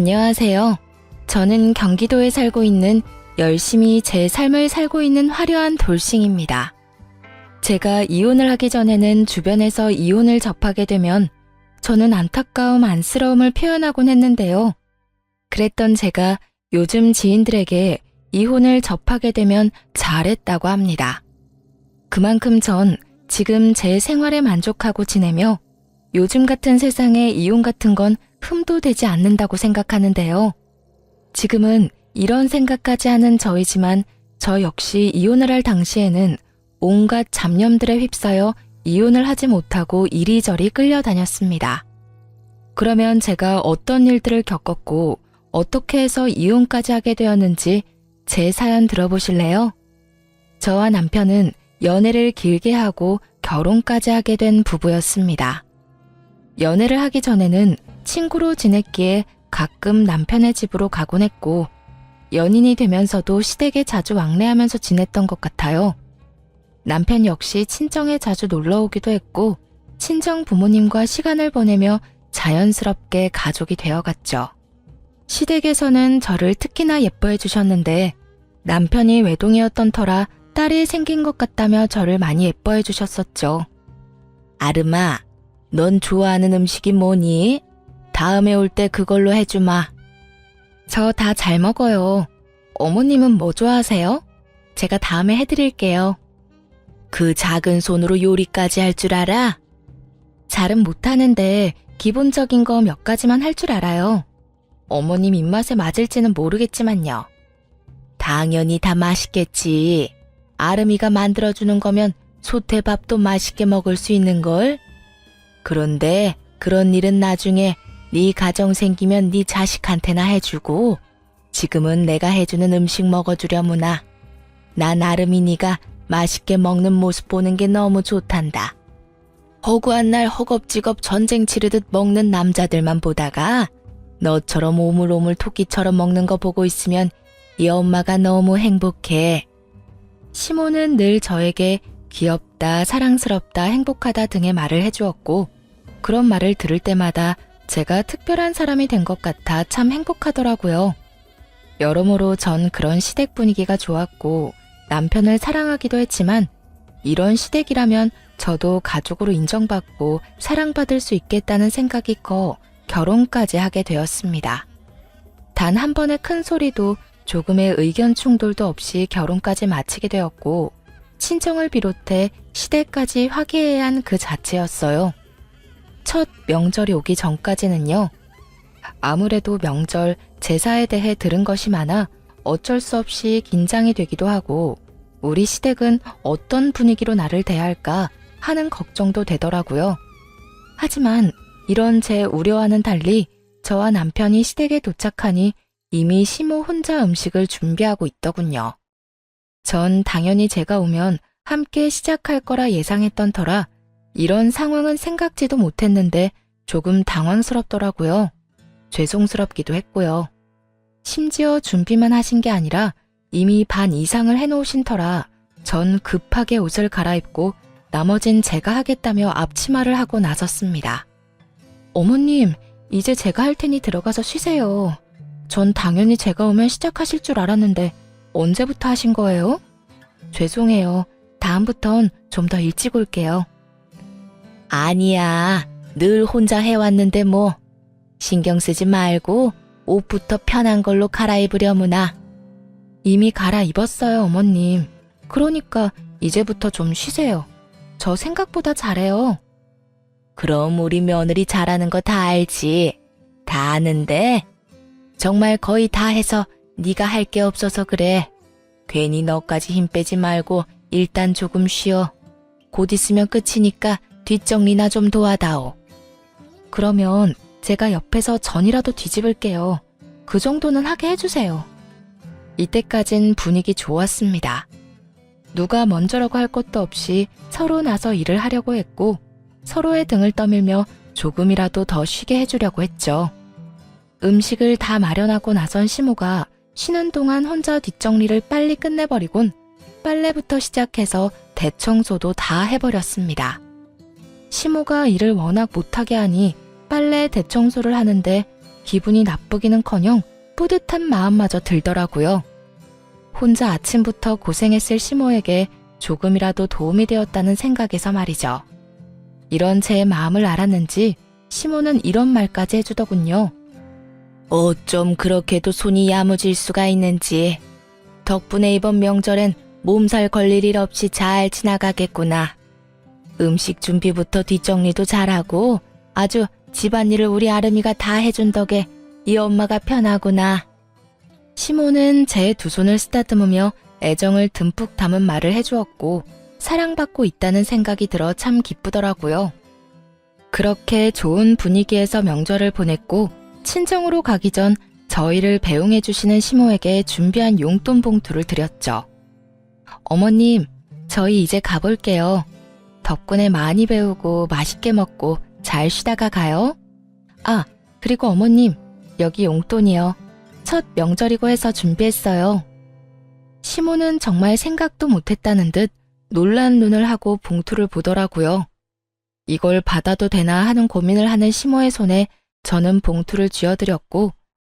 안녕하세요. 저는 경기도에 살고 있는 열심히 제 삶을 살고 있는 화려한 돌싱입니다. 제가 이혼을 하기 전에는 주변에서 이혼을 접하게 되면 저는 안타까움, 안쓰러움을 표현하곤 했는데요. 그랬던 제가 요즘 지인들에게 이혼을 접하게 되면 잘했다고 합니다. 그만큼 전 지금 제 생활에 만족하고 지내며 요즘 같은 세상에 이혼 같은 건 흠도 되지 않는다고 생각하는데요. 지금은 이런 생각까지 하는 저이지만 저 역시 이혼을 할 당시에는 온갖 잡념들에 휩싸여 이혼을 하지 못하고 이리저리 끌려다녔습니다. 그러면 제가 어떤 일들을 겪었고 어떻게 해서 이혼까지 하게 되었는지 제 사연 들어보실래요? 저와 남편은 연애를 길게 하고 결혼까지 하게 된 부부였습니다. 연애를 하기 전에는 친구로 지냈기에 가끔 남편의 집으로 가곤 했고 연인이 되면서도 시댁에 자주 왕래하면서 지냈던 것 같아요. 남편 역시 친정에 자주 놀러 오기도 했고 친정 부모님과 시간을 보내며 자연스럽게 가족이 되어갔죠. 시댁에서는 저를 특히나 예뻐해 주셨는데 남편이 외동이었던 터라 딸이 생긴 것 같다며 저를 많이 예뻐해 주셨었죠. 아름아, 넌 좋아하는 음식이 뭐니? 다음에 올 때 그걸로 해주마. 저 다 잘 먹어요. 어머님은 뭐 좋아하세요? 제가 다음에 해드릴게요. 그 작은 손으로 요리까지 할 줄 알아? 잘은 못하는데 기본적인 거 몇 가지만 할 줄 알아요. 어머님 입맛에 맞을지는 모르겠지만요. 당연히 다 맛있겠지. 아름이가 만들어주는 거면 소태밥도 맛있게 먹을 수 있는걸? 그런데 그런 일은 나중에 네 가정 생기면 네 자식한테나 해주고 지금은 내가 해주는 음식 먹어주려무나. 난 아름이니가 맛있게 먹는 모습 보는 게 너무 좋단다. 허구한 날 허겁지겁 전쟁 치르듯 먹는 남자들만 보다가 너처럼 오물오물 토끼처럼 먹는 거 보고 있으면 이 엄마가 너무 행복해. 시모는 늘 저에게 귀엽다, 사랑스럽다, 행복하다 등의 말을 해주었고 그런 말을 들을 때마다 제가 특별한 사람이 된 것 같아 참 행복하더라고요. 여러모로 전 그런 시댁 분위기가 좋았고 남편을 사랑하기도 했지만 이런 시댁이라면 저도 가족으로 인정받고 사랑받을 수 있겠다는 생각이 커 결혼까지 하게 되었습니다. 단 한 번의 큰 소리도 조금의 의견 충돌도 없이 결혼까지 마치게 되었고 친정을 비롯해 시댁까지 화기애애한 그 자체였어요. 첫 명절이 오기 전까지는요. 아무래도 명절, 제사에 대해 들은 것이 많아 어쩔 수 없이 긴장이 되기도 하고 우리 시댁은 어떤 분위기로 나를 대할까 하는 걱정도 되더라고요. 하지만 이런 제 우려와는 달리 저와 남편이 시댁에 도착하니 이미 시모 혼자 음식을 준비하고 있더군요. 전 당연히 제가 오면 함께 시작할 거라 예상했던 터라 이런 상황은 생각지도 못했는데 조금 당황스럽더라고요. 죄송스럽기도 했고요. 심지어 준비만 하신 게 아니라 이미 반 이상을 해놓으신 터라 전 급하게 옷을 갈아입고 나머진 제가 하겠다며 앞치마를 하고 나섰습니다. 어머님, 이제 제가 할 테니 들어가서 쉬세요. 전 당연히 제가 오면 시작하실 줄 알았는데 언제부터 하신 거예요? 죄송해요. 다음부턴 좀 더 일찍 올게요. 아니야. 늘 혼자 해왔는데 뭐. 신경 쓰지 말고 옷부터 편한 걸로 갈아입으려무나. 이미 갈아입었어요, 어머님. 그러니까 이제부터 좀 쉬세요. 저 생각보다 잘해요. 그럼 우리 며느리 잘하는 거 다 알지. 다 아는데 정말 거의 다 해서 네가 할 게 없어서 그래. 괜히 너까지 힘 빼지 말고 일단 조금 쉬어. 곧 있으면 끝이니까 뒷정리나 좀 도와다오. 그러면 제가 옆에서 전이라도 뒤집을게요. 그 정도는 하게 해주세요. 이때까진 분위기 좋았습니다. 누가 먼저라고 할 것도 없이 서로 나서 일을 하려고 했고 서로의 등을 떠밀며 조금이라도 더 쉬게 해주려고 했죠. 음식을 다 마련하고 나선 시모가 쉬는 동안 혼자 뒷정리를 빨리 끝내버리곤 빨래부터 시작해서 대청소도 다 해버렸습니다. 시모가 일을 워낙 못하게 하니 빨래 대청소를 하는데 기분이 나쁘기는커녕 뿌듯한 마음마저 들더라고요. 혼자 아침부터 고생했을 시모에게 조금이라도 도움이 되었다는 생각에서 말이죠. 이런 제 마음을 알았는지 시모는 이런 말까지 해주더군요. 어쩜 그렇게도 손이 야무질 수가 있는지. 덕분에 이번 명절엔 몸살 걸릴 일 없이 잘 지나가겠구나. 음식 준비부터 뒷정리도 잘하고 아주 집안일을 우리 아름이가 다 해준 덕에 이 엄마가 편하구나. 시모는 제 두 손을 쓰다듬으며 애정을 듬뿍 담은 말을 해주었고 사랑받고 있다는 생각이 들어 참 기쁘더라고요. 그렇게 좋은 분위기에서 명절을 보냈고 친정으로 가기 전 저희를 배웅해 주시는 시모에게 준비한 용돈 봉투를 드렸죠. 어머님, 저희 이제 가볼게요. 덕분에 많이 배우고 맛있게 먹고 잘 쉬다가 가요. 아, 그리고 어머님, 여기 용돈이요. 첫 명절이고 해서 준비했어요. 시모는 정말 생각도 못했다는 듯 놀란 눈을 하고 봉투를 보더라고요. 이걸 받아도 되나 하는 고민을 하는 시모의 손에 저는 봉투를 쥐어드렸고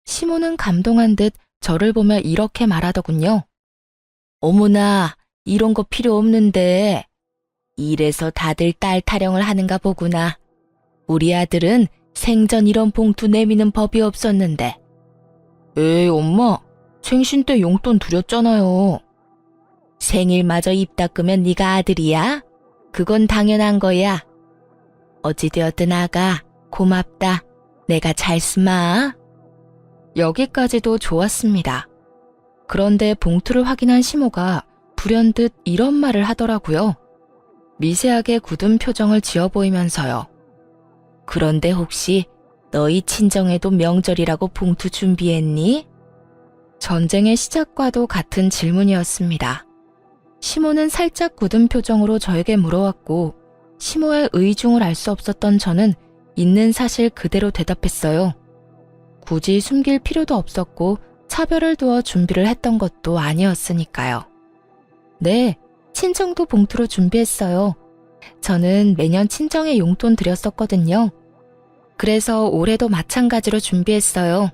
시모는 감동한 듯 저를 보며 이렇게 말하더군요. 어머나, 이런 거 필요 없는데. 이래서 다들 딸 타령을 하는가 보구나. 우리 아들은 생전 이런 봉투 내미는 법이 없었는데. 에이, 엄마, 생신 때 용돈 드렸잖아요. 생일마저 입 닦으면 네가 아들이야? 그건 당연한 거야. 어찌되었든 아가, 고맙다. 내가 잘 쓰마. 여기까지도 좋았습니다. 그런데 봉투를 확인한 시모가 불현듯 이런 말을 하더라고요. 미세하게 굳은 표정을 지어 보이면서요. 그런데 혹시 너희 친정에도 명절이라고 봉투 준비했니? 전쟁의 시작과도 같은 질문이었습니다. 시모는 살짝 굳은 표정으로 저에게 물어왔고 시모의 의중을 알 수 없었던 저는 있는 사실 그대로 대답했어요. 굳이 숨길 필요도 없었고 차별을 두어 준비를 했던 것도 아니었으니까요. 네, 친정도 봉투로 준비했어요. 저는 매년 친정에 용돈 드렸었거든요. 그래서 올해도 마찬가지로 준비했어요.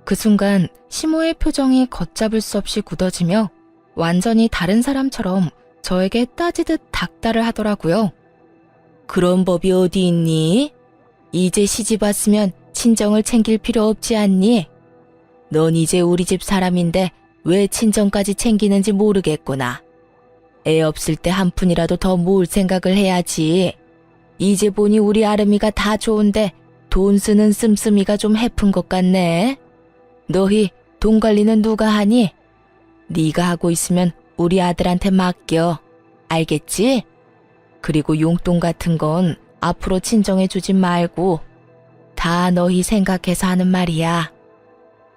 그 순간 시모의 표정이 걷잡을 수 없이 굳어지며 완전히 다른 사람처럼 저에게 따지듯 닥달을 하더라고요. 그런 법이 어디 있니? 이제 시집 왔으면 친정을 챙길 필요 없지 않니? 넌 이제 우리 집 사람인데 왜 친정까지 챙기는지 모르겠구나. 애 없을 때 한 푼이라도 더 모을 생각을 해야지. 이제 보니 우리 아름이가 다 좋은데 돈 쓰는 씀씀이가 좀 해픈 것 같네. 너희 돈 관리는 누가 하니? 네가 하고 있으면 우리 아들한테 맡겨. 알겠지? 그리고 용돈 같은 건 앞으로 친정해 주지 말고 다 너희 생각해서 하는 말이야.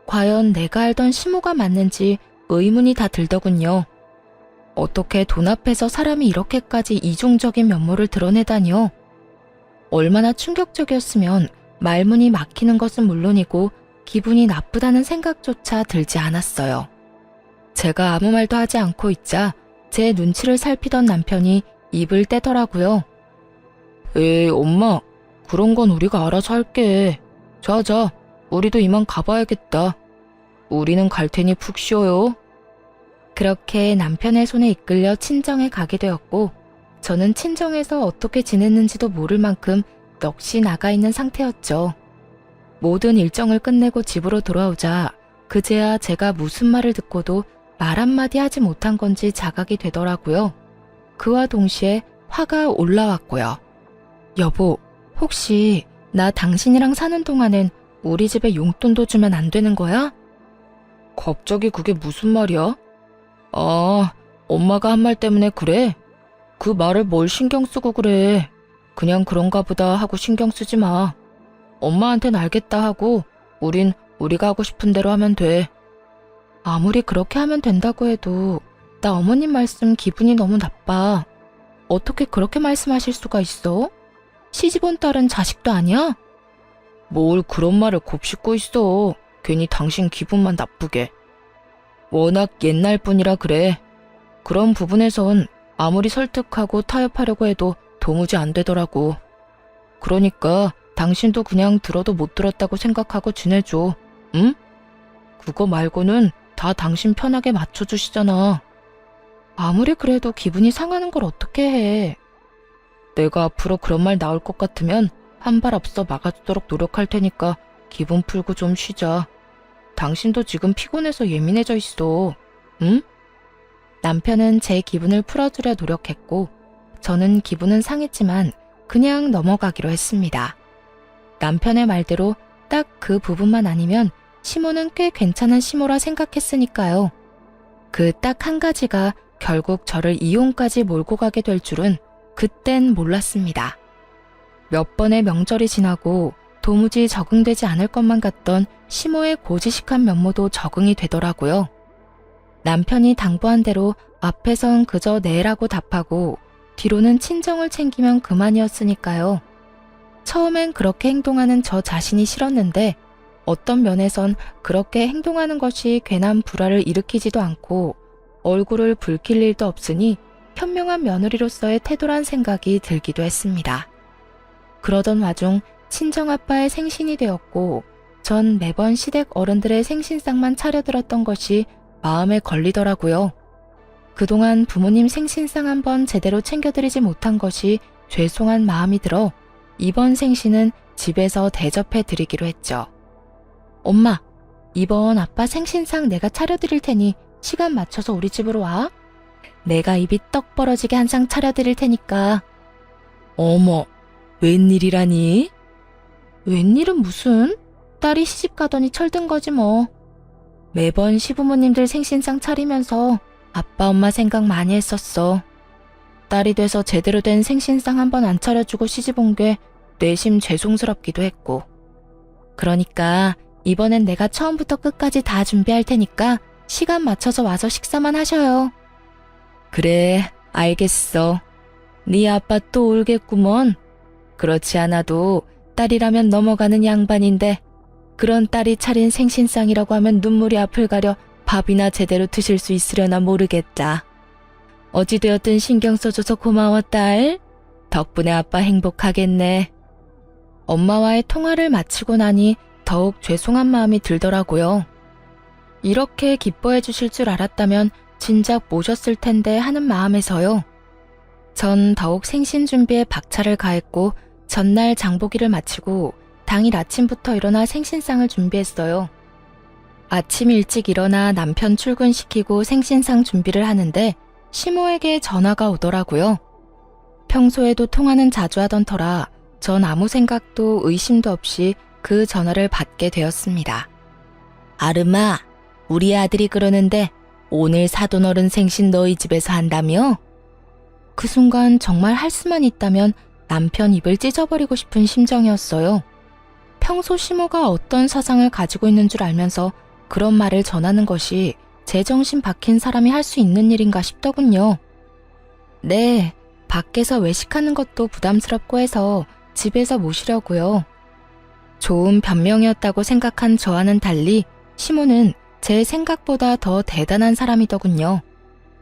과연 내가 알던 시모가 맞는지 의문이 다 들더군요. 어떻게 돈 앞에서 사람이 이렇게까지 이중적인 면모를 드러내다니요? 얼마나 충격적이었으면 말문이 막히는 것은 물론이고 기분이 나쁘다는 생각조차 들지 않았어요. 제가 아무 말도 하지 않고 있자 제 눈치를 살피던 남편이 입을 떼더라고요. 에이, 엄마, 그런 건 우리가 알아서 할게. 자자, 우리도 이만 가봐야겠다. 우리는 갈 테니 푹 쉬어요. 그렇게 남편의 손에 이끌려 친정에 가게 되었고 저는 친정에서 어떻게 지냈는지도 모를 만큼 넋이 나가 있는 상태였죠. 모든 일정을 끝내고 집으로 돌아오자 그제야 제가 무슨 말을 듣고도 말 한마디 하지 못한 건지 자각이 되더라고요. 그와 동시에 화가 올라왔고요. 여보, 혹시 나 당신이랑 사는 동안엔 우리 집에 용돈도 주면 안 되는 거야? 갑자기 그게 무슨 말이야? 아, 엄마가 한 말 때문에 그래? 그 말을 뭘 신경 쓰고 그래. 그냥 그런가 보다 하고 신경 쓰지 마. 엄마한텐 알겠다 하고 우린 우리가 하고 싶은 대로 하면 돼. 아무리 그렇게 하면 된다고 해도 나 어머님 말씀 기분이 너무 나빠. 어떻게 그렇게 말씀하실 수가 있어? 시집 온 딸은 자식도 아니야? 뭘 그런 말을 곱씹고 있어. 괜히 당신 기분만 나쁘게. 워낙 옛날 분이라 그래. 그런 부분에선 아무리 설득하고 타협하려고 해도 도무지 안 되더라고. 그러니까 당신도 그냥 들어도 못 들었다고 생각하고 지내줘. 응? 그거 말고는 다 당신 편하게 맞춰주시잖아. 아무리 그래도 기분이 상하는 걸 어떻게 해. 내가 앞으로 그런 말 나올 것 같으면 한 발 앞서 막아주도록 노력할 테니까 기분 풀고 좀 쉬자. 당신도 지금 피곤해서 예민해져 있어. 응? 남편은 제 기분을 풀어주려 노력했고 저는 기분은 상했지만 그냥 넘어가기로 했습니다. 남편의 말대로 딱 그 부분만 아니면 시모는 꽤 괜찮은 시모라 생각했으니까요. 그 딱 한 가지가 결국 저를 이혼까지 몰고 가게 될 줄은 그땐 몰랐습니다. 몇 번의 명절이 지나고 도무지 적응되지 않을 것만 같던 시모의 고지식한 면모도 적응이 되더라고요. 남편이 당부한 대로 앞에선 그저 네라고 답하고 뒤로는 친정을 챙기면 그만이었으니까요. 처음엔 그렇게 행동하는 저 자신이 싫었는데 어떤 면에선 그렇게 행동하는 것이 괜한 불화를 일으키지도 않고 얼굴을 붉힐 일도 없으니 현명한 며느리로서의 태도란 생각이 들기도 했습니다. 그러던 와중 친정아빠의 생신이 되었고 전 매번 시댁 어른들의 생신상만 차려들었던 것이 마음에 걸리더라고요. 그동안 부모님 생신상 한번 제대로 챙겨드리지 못한 것이 죄송한 마음이 들어 이번 생신은 집에서 대접해 드리기로 했죠. 엄마, 이번 아빠 생신상 내가 차려드릴 테니 시간 맞춰서 우리 집으로 와. 내가 입이 떡 벌어지게 한 상 차려드릴 테니까. 어머, 웬일이라니? 웬일은 무슨? 딸이 시집 가더니 철든 거지 뭐. 매번 시부모님들 생신상 차리면서 아빠 엄마 생각 많이 했었어. 딸이 돼서 제대로 된 생신상 한번 안 차려주고 시집 온 게 내심 죄송스럽기도 했고. 그러니까 이번엔 내가 처음부터 끝까지 다 준비할 테니까 시간 맞춰서 와서 식사만 하셔요. 그래, 알겠어. 네 아빠 또 울겠구먼. 그렇지 않아도 딸이라면 넘어가는 양반인데 그런 딸이 차린 생신상이라고 하면 눈물이 앞을 가려 밥이나 제대로 드실 수 있으려나 모르겠다. 어찌되었든 신경 써줘서 고마워, 딸. 덕분에 아빠 행복하겠네. 엄마와의 통화를 마치고 나니 더욱 죄송한 마음이 들더라고요. 이렇게 기뻐해 주실 줄 알았다면 진작 모셨을 텐데 하는 마음에서요. 전 더욱 생신 준비에 박차를 가했고 전날 장보기를 마치고 당일 아침부터 일어나 생신상을 준비했어요. 아침 일찍 일어나 남편 출근시키고 생신상 준비를 하는데 시모에게 전화가 오더라고요. 평소에도 통화는 자주 하던 터라 전 아무 생각도 의심도 없이 그 전화를 받게 되었습니다. 아름아, 우리 아들이 그러는데 오늘 사돈어른 생신 너희 집에서 한다며? 그 순간 정말 할 수만 있다면 남편 입을 찢어버리고 싶은 심정이었어요. 평소 시모가 어떤 사상을 가지고 있는 줄 알면서 그런 말을 전하는 것이 제정신 박힌 사람이 할 수 있는 일인가 싶더군요. 네, 밖에서 외식하는 것도 부담스럽고 해서 집에서 모시려고요. 좋은 변명이었다고 생각한 저와는 달리 시모는 제 생각보다 더 대단한 사람이더군요.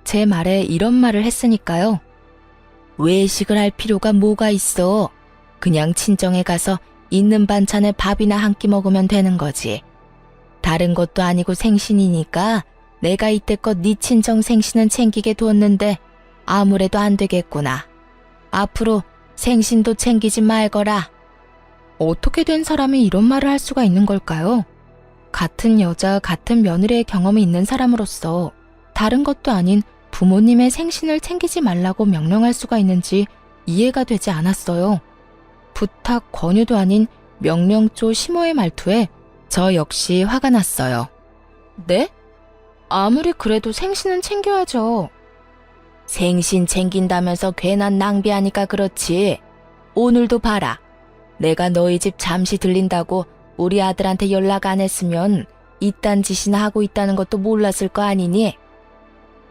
제 말에 이런 말을 했으니까요. 외식을 할 필요가 뭐가 있어. 그냥 친정에 가서 있는 반찬에 밥이나 한 끼 먹으면 되는 거지. 다른 것도 아니고 생신이니까 내가 이때껏 네 친정 생신은 챙기게 두었는데 아무래도 안 되겠구나. 앞으로 생신도 챙기지 말거라. 어떻게 된 사람이 이런 말을 할 수가 있는 걸까요? 같은 여자, 같은 며느리의 경험이 있는 사람으로서 다른 것도 아닌 부모님의 생신을 챙기지 말라고 명령할 수가 있는지 이해가 되지 않았어요. 부탁, 권유도 아닌 명령조 시모의 말투에 저 역시 화가 났어요. 네? 아무리 그래도 생신은 챙겨야죠. 생신 챙긴다면서 괜한 낭비하니까 그렇지. 오늘도 봐라. 내가 너희 집 잠시 들린다고 우리 아들한테 연락 안 했으면 이딴 짓이나 하고 있다는 것도 몰랐을 거 아니니?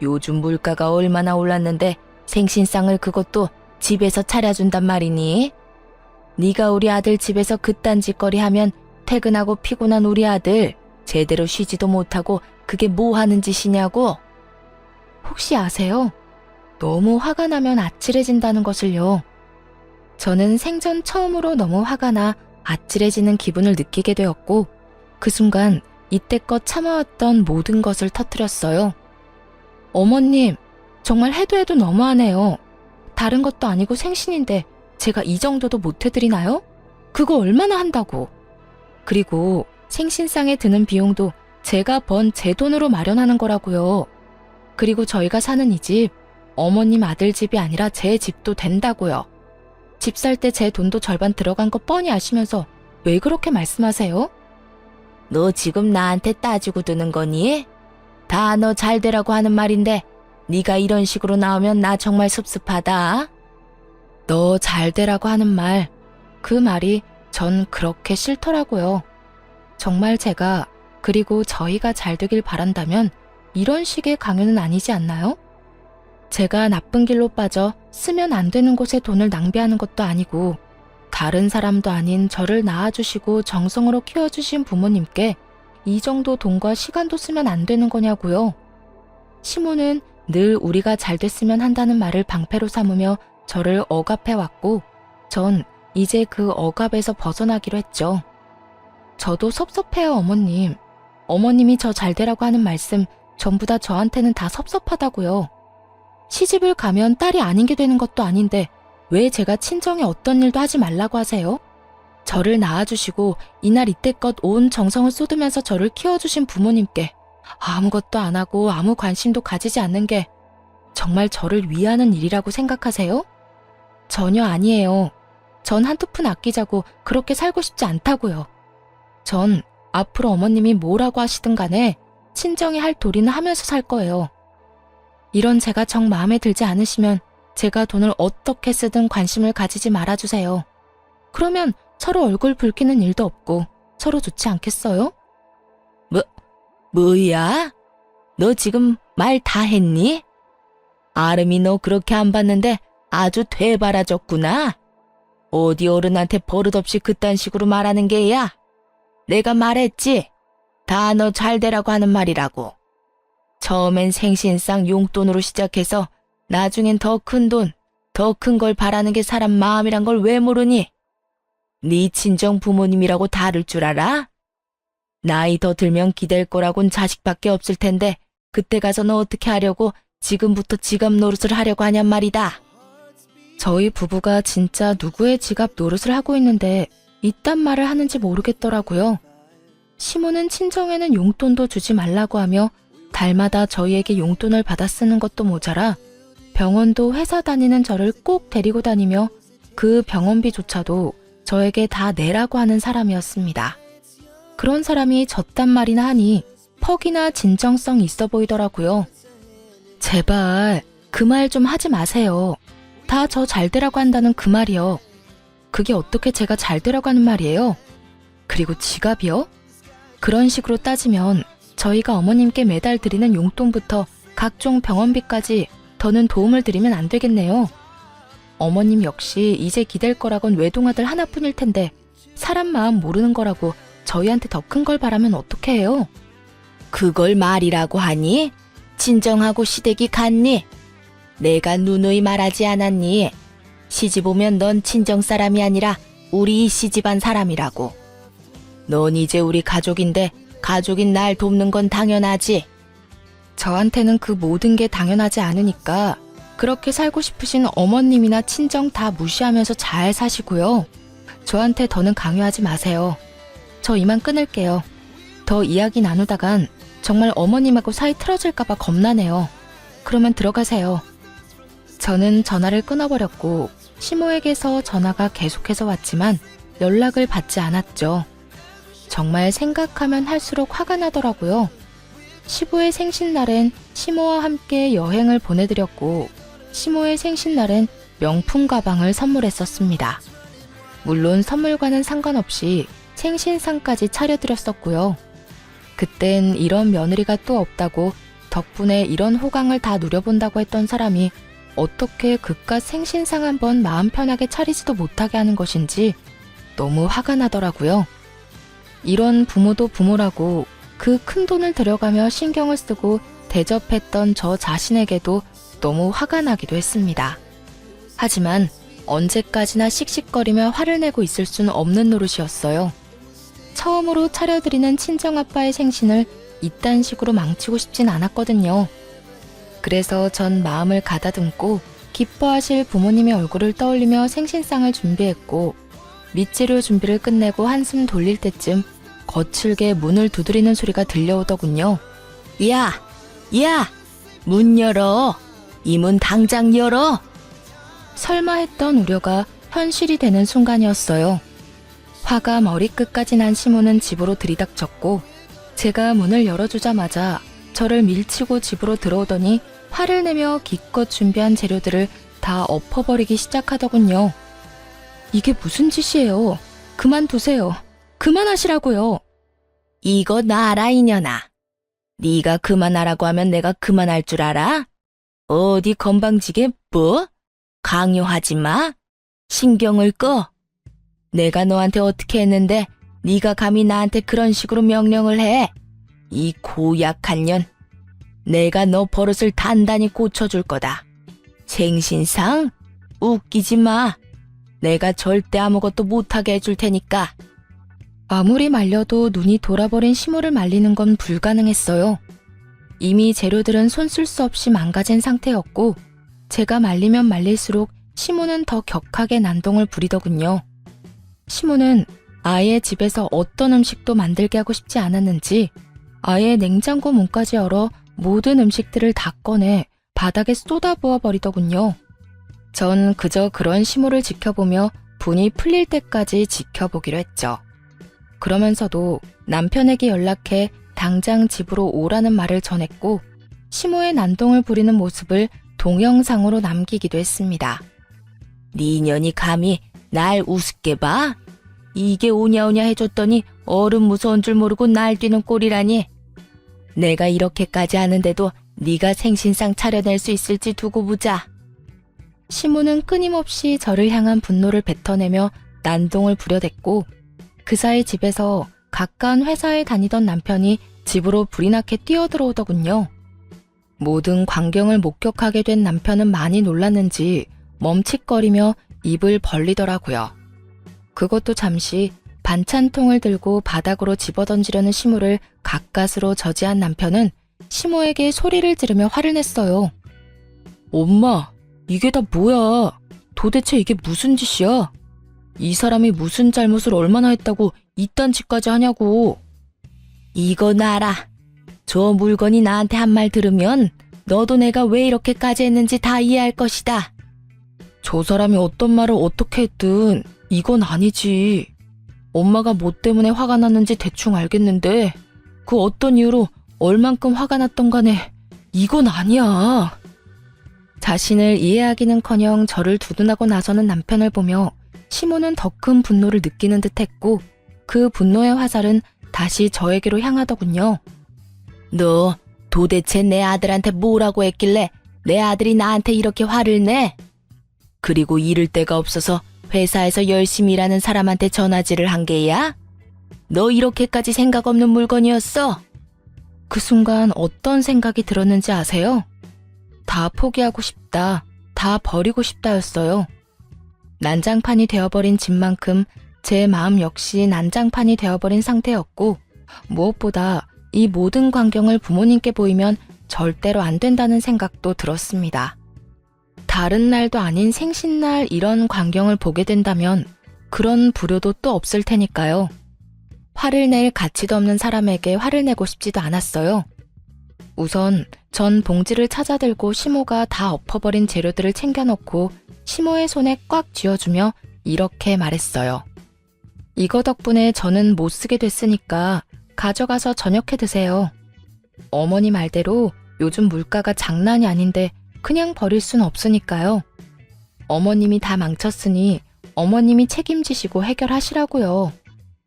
요즘 물가가 얼마나 올랐는데 생신상을 그것도 집에서 차려준단 말이니? 네가 우리 아들 집에서 그딴 짓거리 하면 퇴근하고 피곤한 우리 아들 제대로 쉬지도 못하고 그게 뭐 하는 짓이냐고? 혹시 아세요? 너무 화가 나면 아찔해진다는 것을요. 저는 생전 처음으로 너무 화가 나 아찔해지는 기분을 느끼게 되었고 그 순간 이때껏 참아왔던 모든 것을 터뜨렸어요. 어머님, 정말 해도 해도 너무하네요. 다른 것도 아니고 생신인데 제가 이 정도도 못 해드리나요? 그거 얼마나 한다고. 그리고 생신상에 드는 비용도 제가 번 제 돈으로 마련하는 거라고요. 그리고 저희가 사는 이 집, 어머님 아들 집이 아니라 제 집도 된다고요. 집 살 때 제 돈도 절반 들어간 거 뻔히 아시면서 왜 그렇게 말씀하세요? 너 지금 나한테 따지고 드는 거니? 다 너 잘 되라고 하는 말인데 네가 이런 식으로 나오면 나 정말 섭섭하다. 너 잘 되라고 하는 말, 그 말이 전 그렇게 싫더라고요. 정말 제가 그리고 저희가 잘 되길 바란다면 이런 식의 강요는 아니지 않나요? 제가 나쁜 길로 빠져 쓰면 안 되는 곳에 돈을 낭비하는 것도 아니고 다른 사람도 아닌 저를 낳아주시고 정성으로 키워주신 부모님께 이 정도 돈과 시간도 쓰면 안 되는 거냐고요. 시모는 늘 우리가 잘 됐으면 한다는 말을 방패로 삼으며 저를 억압해왔고 전 이제 그 억압에서 벗어나기로 했죠. 저도 섭섭해요, 어머님. 어머님이 저 잘 되라고 하는 말씀 전부 다 저한테는 다 섭섭하다고요. 시집을 가면 딸이 아닌 게 되는 것도 아닌데 왜 제가 친정에 어떤 일도 하지 말라고 하세요? 저를 낳아주시고 이날 이때껏 온 정성을 쏟으면서 저를 키워주신 부모님께 아무것도 안 하고 아무 관심도 가지지 않는 게 정말 저를 위하는 일이라고 생각하세요? 전혀 아니에요. 전 한두 푼 아끼자고 그렇게 살고 싶지 않다고요. 전 앞으로 어머님이 뭐라고 하시든 간에 친정이 할 도리는 하면서 살 거예요. 이런 제가 정 마음에 들지 않으시면 제가 돈을 어떻게 쓰든 관심을 가지지 말아주세요. 그러면 서로 얼굴 붉히는 일도 없고 서로 좋지 않겠어요? 뭐야? 너 지금 말 다 했니? 아름이 너 그렇게 안 봤는데 아주 되바라졌구나. 어디 어른한테 버릇없이 그딴 식으로 말하는 게야? 내가 말했지? 다 너 잘 되라고 하는 말이라고. 처음엔 생신상 용돈으로 시작해서 나중엔 더 큰 돈, 더 큰 걸 바라는 게 사람 마음이란 걸 왜 모르니? 네 친정 부모님이라고 다를 줄 알아? 나이 더 들면 기댈 거라곤 자식밖에 없을 텐데 그때 가서 너 어떻게 하려고 지금부터 지갑 노릇을 하려고 하냔 말이다. 저희 부부가 진짜 누구의 지갑 노릇을 하고 있는데 이딴 말을 하는지 모르겠더라고요. 시모는 친정에는 용돈도 주지 말라고 하며 달마다 저희에게 용돈을 받아 쓰는 것도 모자라 병원도 회사 다니는 저를 꼭 데리고 다니며 그 병원비조차도 저에게 다 내라고 하는 사람이었습니다. 그런 사람이 저딴 말이나 하니 퍽이나 진정성 있어 보이더라고요. 제발 그 말 좀 하지 마세요. 다 저 잘 되라고 한다는 그 말이요. 그게 어떻게 제가 잘 되라고 하는 말이에요? 그리고 지갑이요? 그런 식으로 따지면 저희가 어머님께 매달 드리는 용돈부터 각종 병원비까지 더는 도움을 드리면 안 되겠네요. 어머님 역시 이제 기댈 거라곤 외동아들 하나뿐일 텐데 사람 마음 모르는 거라고 저희한테 더 큰 걸 바라면 어떻게 해요? 그걸 말이라고 하니? 진정하고 시댁이 갔니? 내가 누누이 말하지 않았니? 시집 오면 넌 친정 사람이 아니라 우리 이 시집안 사람이라고. 넌 이제 우리 가족인데 가족인 날 돕는 건 당연하지. 저한테는 그 모든 게 당연하지 않으니까 그렇게 살고 싶으신 어머님이나 친정 다 무시하면서 잘 사시고요. 저한테 더는 강요하지 마세요. 저 이만 끊을게요. 더 이야기 나누다간 정말 어머님하고 사이 틀어질까봐 겁나네요. 그러면 들어가세요. 저는 전화를 끊어버렸고 시모에게서 전화가 계속해서 왔지만 연락을 받지 않았죠. 정말 생각하면 할수록 화가 나더라고요. 시부의 생신날엔 시모와 함께 여행을 보내드렸고 시모의 생신날엔 명품 가방을 선물했었습니다. 물론 선물과는 상관없이 생신상까지 차려드렸었고요. 그땐 이런 며느리가 또 없다고 덕분에 이런 호강을 다 누려본다고 했던 사람이 어떻게 그깟 생신상 한번 마음 편하게 차리지도 못하게 하는 것인지 너무 화가 나더라고요. 이런 부모도 부모라고 그 큰 돈을 들여가며 신경을 쓰고 대접했던 저 자신에게도 너무 화가 나기도 했습니다. 하지만 언제까지나 씩씩거리며 화를 내고 있을 수는 없는 노릇이었어요. 처음으로 차려드리는 친정아빠의 생신을 이딴 식으로 망치고 싶진 않았거든요. 그래서 전 마음을 가다듬고 기뻐하실 부모님의 얼굴을 떠올리며 생신상을 준비했고, 밑재료 준비를 끝내고 한숨 돌릴 때쯤 거칠게 문을 두드리는 소리가 들려오더군요. 야! 야! 문 열어! 이 문 당장 열어! 설마 했던 우려가 현실이 되는 순간이었어요. 화가 머리끝까지 난 시모는 집으로 들이닥쳤고, 제가 문을 열어주자마자 저를 밀치고 집으로 들어오더니 화를 내며 기껏 준비한 재료들을 다 엎어버리기 시작하더군요. 이게 무슨 짓이에요? 그만두세요. 그만하시라고요. 이거 놔라 이년아. 네가 그만하라고 하면 내가 그만할 줄 알아? 어디 건방지게 뭐? 강요하지 마. 신경을 꺼. 내가 너한테 어떻게 했는데 네가 감히 나한테 그런 식으로 명령을 해. 이 고약한 년. 내가 너 버릇을 단단히 고쳐줄 거다. 생신상? 웃기지 마. 내가 절대 아무것도 못하게 해줄 테니까. 아무리 말려도 눈이 돌아버린 시모를 말리는 건 불가능했어요. 이미 재료들은 손 쓸 수 없이 망가진 상태였고, 제가 말리면 말릴수록 시모는 더 격하게 난동을 부리더군요. 시모는 아예 집에서 어떤 음식도 만들게 하고 싶지 않았는지 아예 냉장고 문까지 열어 모든 음식들을 다 꺼내 바닥에 쏟아부어 버리더군요. 전 그저 그런 시모를 지켜보며 분이 풀릴 때까지 지켜보기로 했죠. 그러면서도 남편에게 연락해 당장 집으로 오라는 말을 전했고, 시모의 난동을 부리는 모습을 동영상으로 남기기도 했습니다. 네 년이 감히 날 우습게 봐? 이게 오냐오냐 해줬더니 어른 무서운 줄 모르고 날뛰는 꼴이라니. 내가 이렇게까지 하는데도 네가 생신상 차려낼 수 있을지 두고 보자. 시모는 끊임없이 저를 향한 분노를 뱉어내며 난동을 부려댔고, 그 사이 집에서 가까운 회사에 다니던 남편이 집으로 불이 나게 뛰어들어오더군요. 모든 광경을 목격하게 된 남편은 많이 놀랐는지 멈칫거리며 입을 벌리더라고요. 그것도 잠시 반찬통을 들고 바닥으로 집어던지려는 시모를 가까스로 저지한 남편은 시모에게 소리를 지르며 화를 냈어요. 엄마, 이게 다 뭐야? 도대체 이게 무슨 짓이야? 이 사람이 무슨 잘못을 얼마나 했다고 이딴 짓까지 하냐고. 이거 놔라. 저 물건이 나한테 한 말 들으면 너도 내가 왜 이렇게까지 했는지 다 이해할 것이다. 저 사람이 어떤 말을 어떻게 했든 이건 아니지. 엄마가 뭐 때문에 화가 났는지 대충 알겠는데 그 어떤 이유로 얼만큼 화가 났던 간에 이건 아니야. 자신을 이해하기는커녕 저를 두둔하고 나서는 남편을 보며 시모는 더 큰 분노를 느끼는 듯했고, 그 분노의 화살은 다시 저에게로 향하더군요. 너 도대체 내 아들한테 뭐라고 했길래 내 아들이 나한테 이렇게 화를 내? 그리고 이를 데가 없어서 회사에서 열심히 일하는 사람한테 전화질을 한 게야? 너 이렇게까지 생각 없는 물건이었어? 그 순간 어떤 생각이 들었는지 아세요? 다 포기하고 싶다, 다 버리고 싶다였어요. 난장판이 되어버린 집만큼 제 마음 역시 난장판이 되어버린 상태였고, 무엇보다 이 모든 광경을 부모님께 보이면 절대로 안 된다는 생각도 들었습니다. 다른 날도 아닌 생신날 이런 광경을 보게 된다면 그런 불효도 또 없을 테니까요. 화를 낼 가치도 없는 사람에게 화를 내고 싶지도 않았어요. 우선 전 봉지를 찾아들고 시모가 다 엎어버린 재료들을 챙겨놓고 시모의 손에 꽉 쥐어주며 이렇게 말했어요. 이거 덕분에 저는 못 쓰게 됐으니까 가져가서 저녁해 드세요. 어머니 말대로 요즘 물가가 장난이 아닌데 그냥 버릴 순 없으니까요. 어머님이 다 망쳤으니 어머님이 책임지시고 해결하시라고요.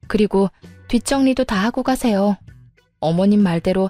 그리고 뒷정리도 다 하고 가세요. 어머님 말대로